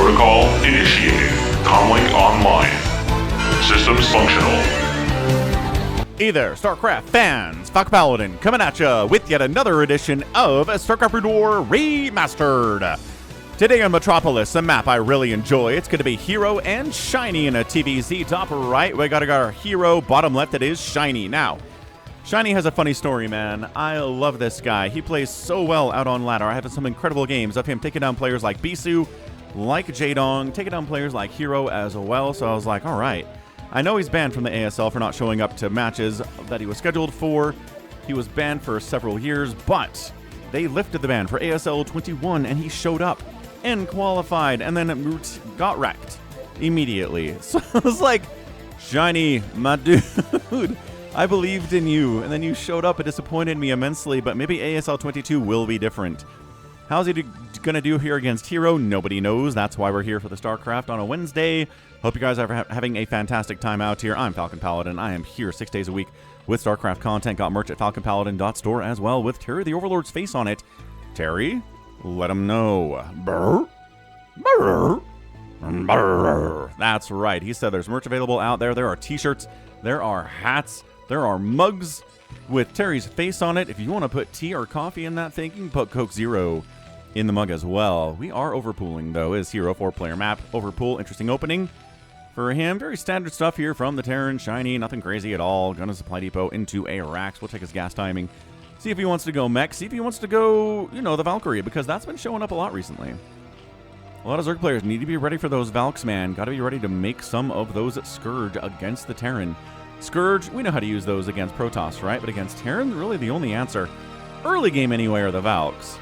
Protocol initiated. Comlink online. Systems functional. Hey there, StarCraft fans! Falcon Paladin coming at ya with yet another edition of StarCraft War Remastered. Today on Metropolis, a map I really enjoy. It's going to be herO and Shinee in a TVZ. Top right, we got our herO. Bottom left, it is Shinee. Now, Shinee has a funny story, man. I love this guy. He plays so well out on ladder. I have some incredible games of him taking down players like Bisu, like Jaedong, taking down players like herO as well. So I was like, all right. I know he's banned from the ASL for not showing up to matches that he was scheduled for. He was banned for several years, but they lifted the ban for ASL 21, and he showed up and qualified, and then got wrecked immediately. So I was like, Shinee, my dude, I believed in you, and then you showed up. It disappointed me immensely, but maybe ASL 22 will be different. How's he going to do here against herO? Nobody knows. That's why we're here for the StarCraft on a Wednesday. Hope you guys are having a fantastic time out here. I'm Falcon Paladin. I am here 6 days a week with StarCraft content. Got merch at falconpaladin.store as well with Terry the Overlord's face on it. Terry, let him know. Brr. Brr. Brr. That's right. He said there's merch available out there. There are t-shirts. There are hats. There are mugs with Terry's face on it. If you want to put tea or coffee in that thing, you can put Coke Zero in the mug as well. We are overpooling, though. Is herO 4-player map. Overpool, interesting opening for him. Very standard stuff here from the Terran. Shinee, nothing crazy at all. Gun and supply depot into a Rax. We'll take his gas timing. See if he wants to go mech. See if he wants to go, you know, the Valkyrie, because that's been showing up a lot recently. A lot of Zerg players need to be ready for those Valks, man. Got to be ready to make some of those Scourge against the Terran. Scourge, we know how to use those against Protoss, right? But against Terran, really the only answer, early game anyway, are the Valks.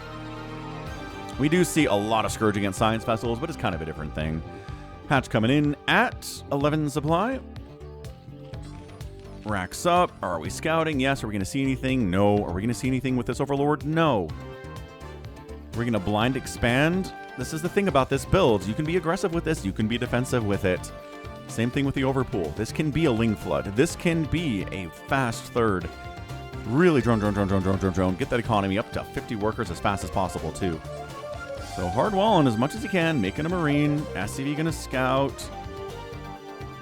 We do see a lot of Scourge against Science Vessels, but it's kind of a different thing. Hatch coming in at 11 supply. Racks up. Are we scouting? Yes. Are we going to see anything? No. Are we going to see anything with this Overlord? No. We're going to blind expand. This is the thing about this build. You can be aggressive with this. You can be defensive with it. Same thing with the Overpool. This can be a Ling Flood. This can be a fast third. Really drone. Get that economy up to 50 workers as fast as possible, too. So hard walling as much as he can, making a Marine. SCV going to scout.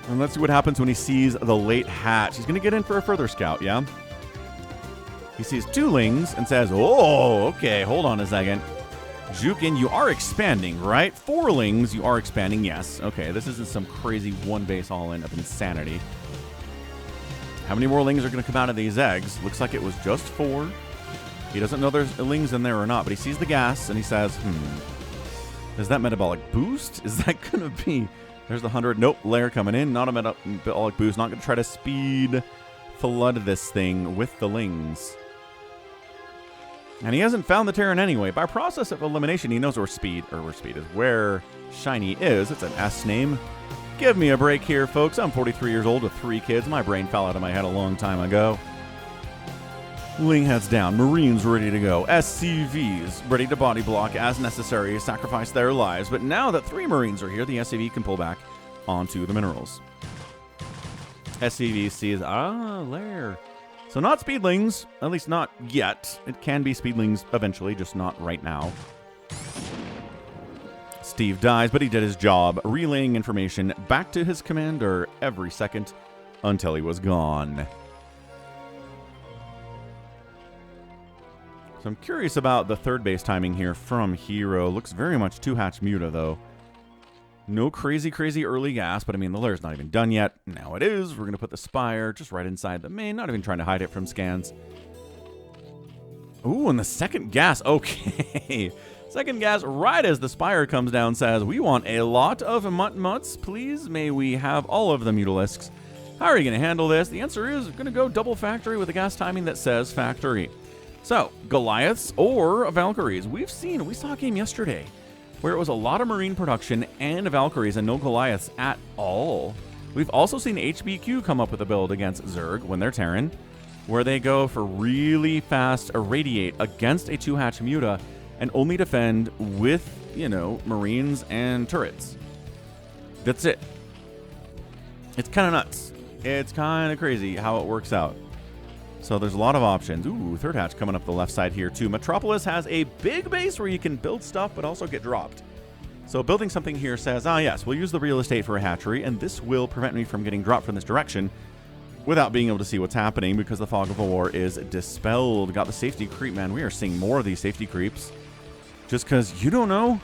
And let's see what happens when he sees the late hatch. He's going to get in for a further scout, yeah? He sees 2 Lings and says, oh, okay, hold on a second. Jukin, you are expanding, right? 4 Lings, you are expanding, yes. Okay, this isn't some crazy one base all-in of insanity. How many more Lings are going to come out of these eggs? Looks like it was just 4. He doesn't know there's Lings in there or not, but he sees the gas and he says, is that metabolic boost? Is that going to be... There's the 100. Nope, layer coming in. Not a metabolic boost. Not going to try to speed flood this thing with the Lings. And he hasn't found the Terran anyway. By process of elimination, he knows where Shinee is. It's an S name. Give me a break here, folks. I'm 43 years old with 3 kids. My brain fell out of my head a long time ago. Ling heads down. Marines ready to go. SCVs ready to body block as necessary, sacrifice their lives. But now that 3 Marines are here, the SCV can pull back onto the minerals. SCV sees, lair. So not Speedlings, at least not yet. It can be Speedlings eventually, just not right now. Steve dies, but he did his job, relaying information back to his commander every second until he was gone. So I'm curious about the third base timing here from herO. Looks very much 2-hatch Muta, though. No crazy early gas, but I mean, the lair's not even done yet. Now it is. We're going to put the Spire just right inside the main, not even trying to hide it from scans. Ooh, and the second gas. Okay. Second gas right as the Spire comes down says, we want a lot of mutts, please. May we have all of the Mutalisks. How are you going to handle this? The answer is going to go double factory with a gas timing that says factory. So, Goliaths or Valkyries. We saw a game yesterday where it was a lot of Marine production and Valkyries and no Goliaths at all. We've also seen HBQ come up with a build against Zerg when they're Terran, where they go for really fast irradiate against a 2-hatch Muta and only defend with, you know, Marines and turrets. That's it. It's kind of nuts. It's kind of crazy how it works out. So there's a lot of options. Ooh, third hatch coming up the left side here too. Metropolis has a big base where you can build stuff but also get dropped. So building something here says, yes, we'll use the real estate for a hatchery, and this will prevent me from getting dropped from this direction without being able to see what's happening because the fog of war is dispelled. Got the safety creep, man. We are seeing more of these safety creeps just because you don't know.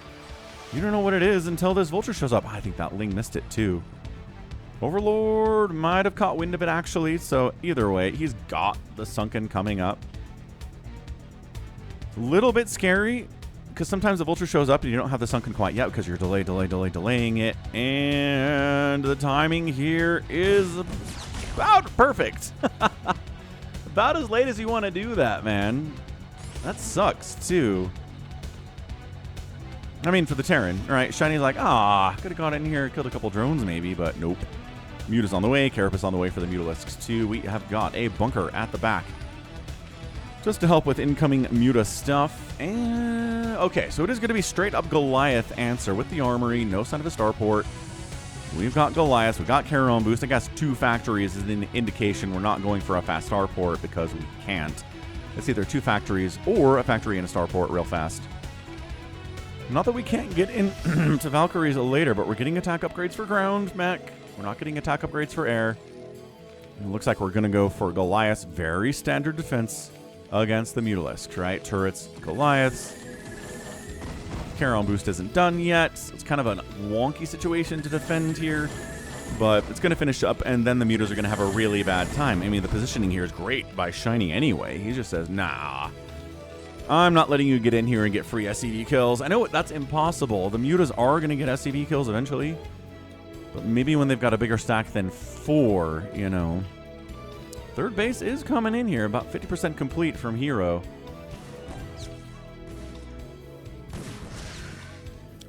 You don't know what it is until this vulture shows up. I think that Ling missed it too. Overlord might have caught wind of it actually, so either way, he's got the sunken coming up. A little bit scary because sometimes the vulture shows up and you don't have the sunken quite yet because you're delaying it, and the timing here is about perfect. About as late as you want to do that, man. That sucks too. I mean, for the Terran, right? Shiny's like, could have gone in here, killed a couple drones maybe, but nope. Muta's on the way, Carapace on the way for the Mutalisks too. We have got a bunker at the back just to help with incoming Muta stuff. And okay, so it is going to be straight up Goliath answer with the armory, no sign of a starport. We've got Goliath, we've got Charon boost. I guess 2 factories is an indication we're not going for a fast starport because we can't. It's either 2 factories or a factory and a starport real fast. Not that we can't get in to Valkyries later, but we're getting attack upgrades for ground mech. We're not getting attack upgrades for air. It looks like we're going to go for Goliath's very standard defense against the Mutalisks, right? Turrets, Goliaths. Charon boost isn't done yet. It's kind of a wonky situation to defend here, but it's going to finish up, and then the Mutas are going to have a really bad time. I mean, the positioning here is great by Shinee anyway. He just says, nah, I'm not letting you get in here and get free SCV kills. I know that's impossible. The Mutas are going to get SCV kills eventually, but maybe when they've got a bigger stack than 4, you know. Third base is coming in here, about 50% complete from herO.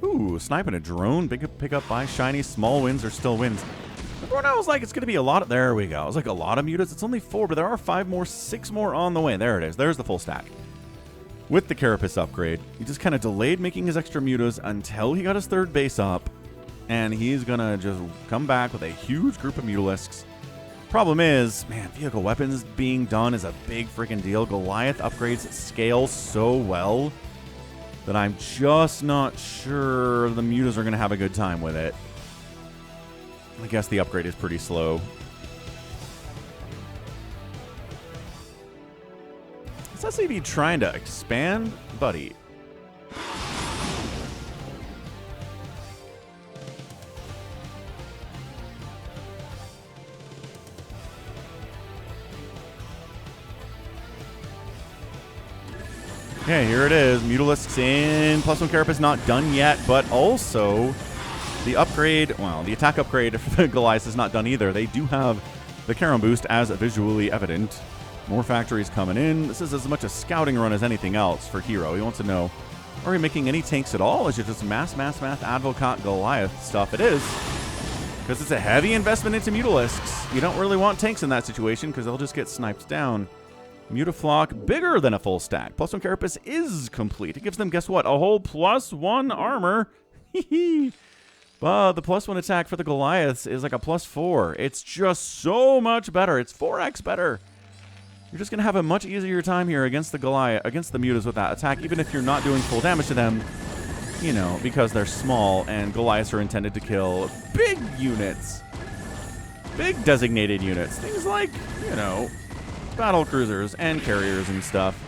Ooh, sniping a drone. Big pickup by Shinee. Small wins are still wins. Everyone else was like, it's going to be a lot of... There we go. It was like a lot of Mutas. It's only 4, but there are 5 more, 6 more on the way. There it is. There's the full stack. With the Carapace upgrade, he just kind of delayed making his extra Mutas until he got his third base up. And he's going to just come back with a huge group of Mutalisks. Problem is, man, vehicle weapons being done is a big freaking deal. Goliath upgrades scale so well that I'm just not sure the Mutas are going to have a good time with it. I guess the upgrade is pretty slow. Is SCV trying to expand? Buddy. Okay, here it is. Mutalisks in. +1 Carapace not done yet, but also the upgrade, well, the attack upgrade for the Goliath is not done either. They do have the Charon boost as visually evident. More factories coming in. This is as much a scouting run as anything else for herO. He wants to know, are we making any tanks at all? Is it just math, Advocat, Goliath stuff? It is. Because it's a heavy investment into Mutalisks. You don't really want tanks in that situation because they'll just get sniped down. Mutaflock, bigger than a full stack. +1 Carapace is complete. It gives them, guess what? A whole +1 armor. But the +1 attack for the Goliaths is like a +4. It's just so much better. It's 4x better. You're just going to have a much easier time here against the Goliath, against the Mutas with that attack, even if you're not doing full damage to them, you know, because they're small and Goliaths are intended to kill big units. Big designated units. Things like, you know, battle cruisers and carriers and stuff.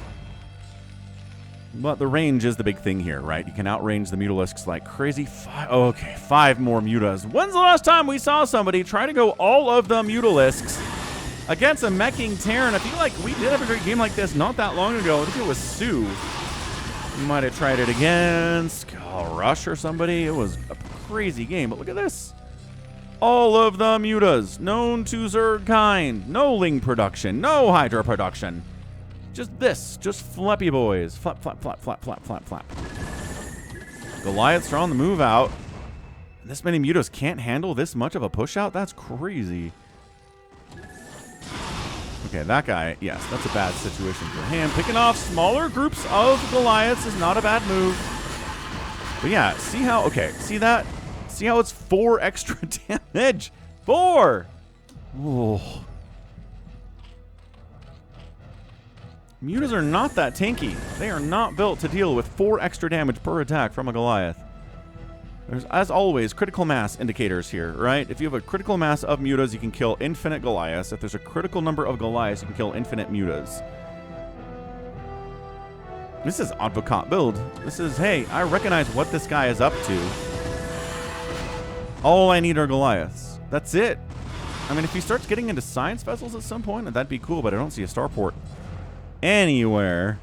But the range is the big thing here, right? You can outrange the Mutalisks like crazy. 5 more Mutas. When's the last time we saw somebody try to go all of the Mutalisks against a meching Terran? I feel like we did have a great game like this not that long ago. I think it was Sue. You might have tried it against Rush or somebody. It was a crazy game, but look at this. All of the Mutas known to Zerg kind. No Ling production. No Hydra production. Just this. Just flappy boys. Flap, flap, flap, flap, flap, flap, flap. Goliaths are on the move out. This many Mutas can't handle this much of a push out? That's crazy. Okay, that guy, yes, that's a bad situation for him. Picking off smaller groups of Goliaths is not a bad move. But yeah, see how, okay, see that? See how it's 4 extra damage? 4! Oh. Mutas are not that tanky. They are not built to deal with 4 extra damage per attack from a Goliath. There's, as always, critical mass indicators here, right? If you have a critical mass of mutas, you can kill infinite Goliaths. If there's a critical number of Goliaths, you can kill infinite mutas. This is Advocat build. This is, hey, I recognize what this guy is up to. All I need are Goliaths. That's it. I mean, if he starts getting into science vessels at some point, that'd be cool, but I don't see a starport anywhere.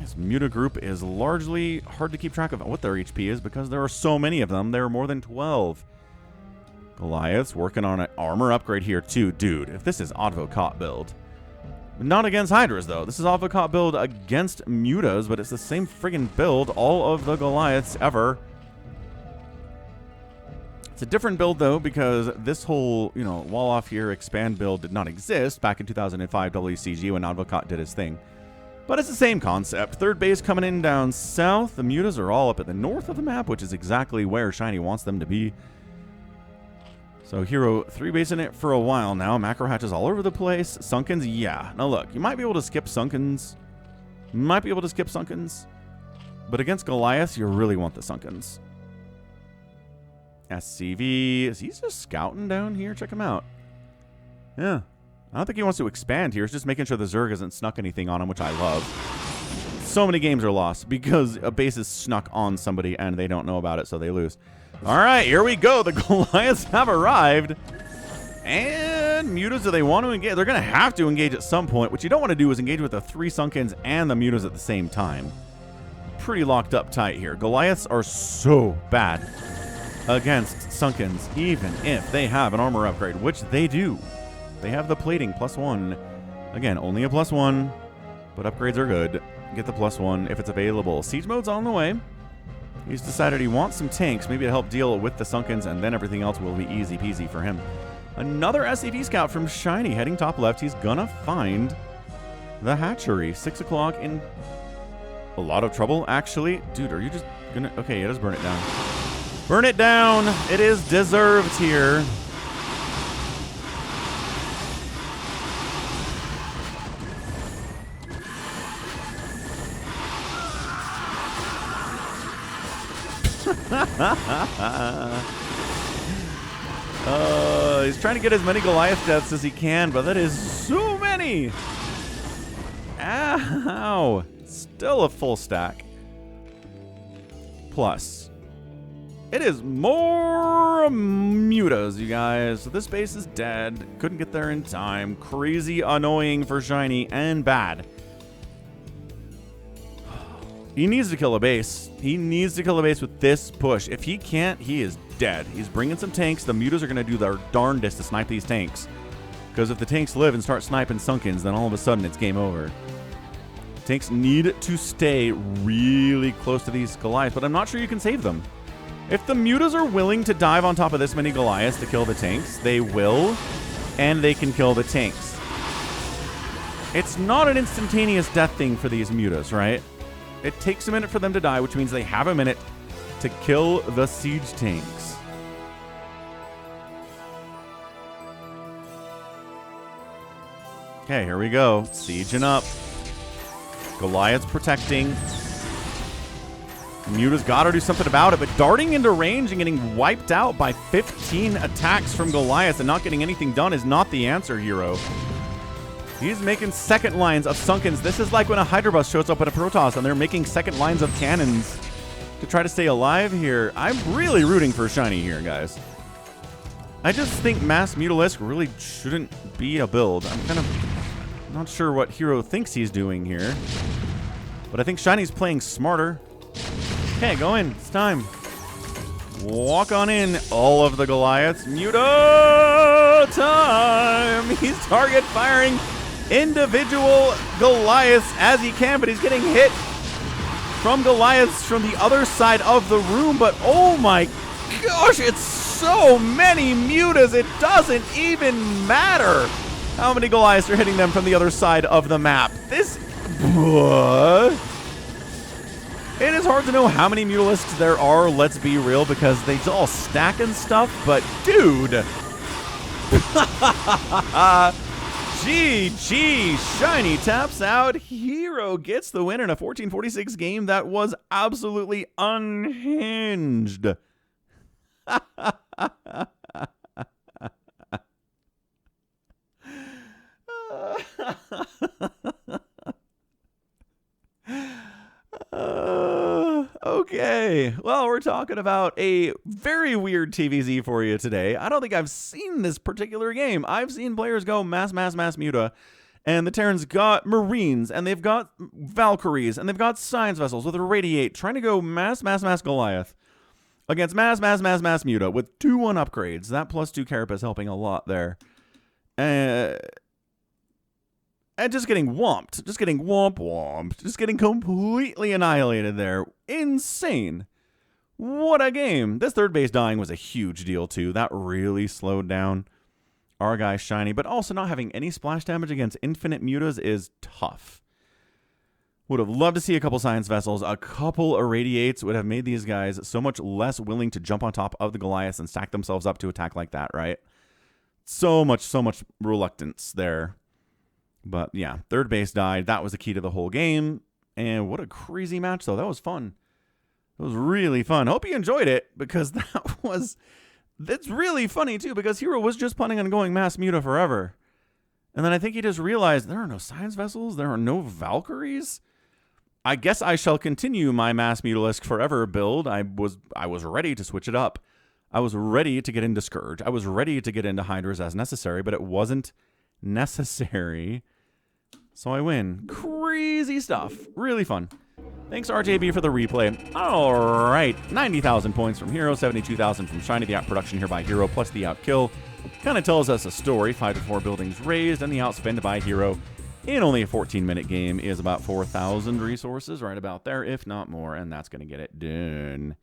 This Muta group is largely hard to keep track of what their HP is because there are so many of them. There are more than 12. Goliaths working on an armor upgrade here too. Dude, if this is Advocat build. Not against Hydras, though. This is Advocat build against Mutas, but it's the same friggin' build, all of the Goliaths ever. It's a different build, though, because this whole, you know, wall off here expand build did not exist back in 2005 WCG when Advocat did his thing. But it's the same concept. Third base coming in down south. The Mutas are all up at the north of the map, which is exactly where Shinee wants them to be. So herO 3-basing it for a while now. Macro hatches all over the place. Sunkens, yeah. Now look, you might be able to skip Sunkens. But against Goliath, you really want the Sunkens. SCV. Is he just scouting down here? Check him out. Yeah. I don't think he wants to expand here. He's just making sure the Zerg hasn't snuck anything on him, which I love. So many games are lost because a base is snuck on somebody and they don't know about it, so they lose. All right, here we go. The Goliaths have arrived. And Mutas, do they want to engage? They're going to have to engage at some point. What you don't want to do is engage with the 3 Sunkens and the Mutas at the same time. Pretty locked up tight here. Goliaths are so bad against Sunkens, even if they have an armor upgrade, which they do. They have the plating +1. Again, only a +1, but upgrades are good. Get the +1 if it's available. Siege mode's on the way. He's decided he wants some tanks, maybe to help deal with the Sunkens, and then everything else will be easy peasy for him. Another SCV scout from Shinee heading top left. He's gonna find the hatchery. 6 o'clock in a lot of trouble, actually. Dude, are you just gonna... Okay, yeah, just burn it down. Burn it down! It is deserved here. He's trying to get as many Goliath deaths as he can, but that is so many. Ow. Still a full stack. Plus, it is more Mutas, you guys. So this base is dead. Couldn't get there in time. Crazy annoying for Shinee and bad. He needs to kill a base. He needs to kill a base with this push. If he can't, he is dead. He's bringing some tanks. The Mutas are going to do their darndest to snipe these tanks. Because if the tanks live and start sniping Sunkens, then all of a sudden it's game over. Tanks need to stay really close to these Goliaths, but I'm not sure you can save them. If the Mutas are willing to dive on top of this many Goliaths to kill the tanks, they will, and they can kill the tanks. It's not an instantaneous death thing for these Mutas, right? It takes a minute for them to die, which means they have a minute to kill the siege tanks. Okay, here we go. Sieging up. Goliath's protecting. Muta's got to do something about it, but darting into range and getting wiped out by 15 attacks from Goliath and not getting anything done is not the answer, herO. He's making second lines of Sunkens. This is like when a Hydra bus shows up at a Protoss and they're making second lines of cannons to try to stay alive here. I'm really rooting for Shinee here, guys. I just think Mass Mutalisk really shouldn't be a build. I'm kind of not sure what herO thinks he's doing here. But I think Shinee's playing smarter. Okay, go in. It's time. Walk on in, all of the Goliaths. Muta time! He's target firing individual Goliaths as he can, but he's getting hit from Goliaths from the other side of the room. But oh my gosh, it's so many Mutas, it doesn't even matter how many Goliaths are hitting them from the other side of the map. This... What? It is hard to know how many Mutalisks there are, let's be real, because they all stack and stuff, but dude. GG, Shinee taps out. herO gets the win in a 1446 game that was absolutely unhinged. Okay, well, we're talking about a very weird TVZ for you today. I don't think I've seen this particular game. I've seen players go mass muta, and the Terrans got Marines, and they've got Valkyries, and they've got Science Vessels with a Radiate, trying to go mass Goliath against mass muta with 2-1 upgrades. That plus 2 Carapace helping a lot there. And just getting whomped. Just getting whomped. Just getting completely annihilated there. Insane. What a game. This third base dying was a huge deal, too. That really slowed down our guy Shinee. But also not having any splash damage against infinite mutas is tough. Would have loved to see a couple Science Vessels. A couple Irradiates would have made these guys so much less willing to jump on top of the Goliaths and stack themselves up to attack like that, right? So much reluctance there. But yeah, third base died. That was the key to the whole game. And what a crazy match, though. That was fun. It was really fun. Hope you enjoyed it, because that's really funny, too, because herO was just planning on going mass muta forever. And then I think he just realized there are no Science Vessels. There are no Valkyries. I guess I shall continue my mass mutalisk forever build. I was ready to switch it up. I was ready to get into Scourge. I was ready to get into Hydras as necessary, but it wasn't necessary. So I win. Crazy stuff. Really fun. Thanks, RJB, for the replay. All right. 90,000 points from herO, 72,000 from Shinee. The outproduction here by herO plus the outkill kind of tells us a story. 5 to 4 buildings raised, and the outspend by herO in only a 14-minute game is about 4,000 resources, right about there, if not more, and that's going to get it done.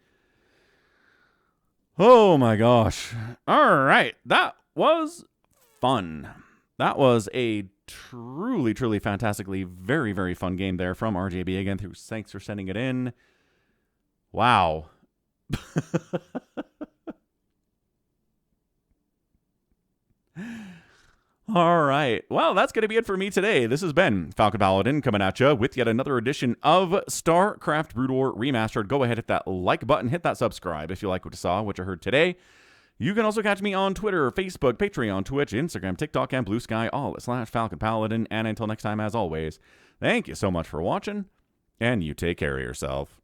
Oh, my gosh. All right. That was fun. That was a truly fantastically very fun game there from RJB again. Thanks for sending it in. Wow. All right. Well, that's going to be it for me today. This has been Falcon Paladin coming at you with yet another edition of StarCraft Brood War Remastered. Go ahead, hit that like button, hit that subscribe if you like what you saw, what you heard today. You can also catch me on Twitter, Facebook, Patreon, Twitch, Instagram, TikTok, and Blue Sky, all at /Falcon Paladin. And until next time, as always, thank you so much for watching, and you take care of yourself.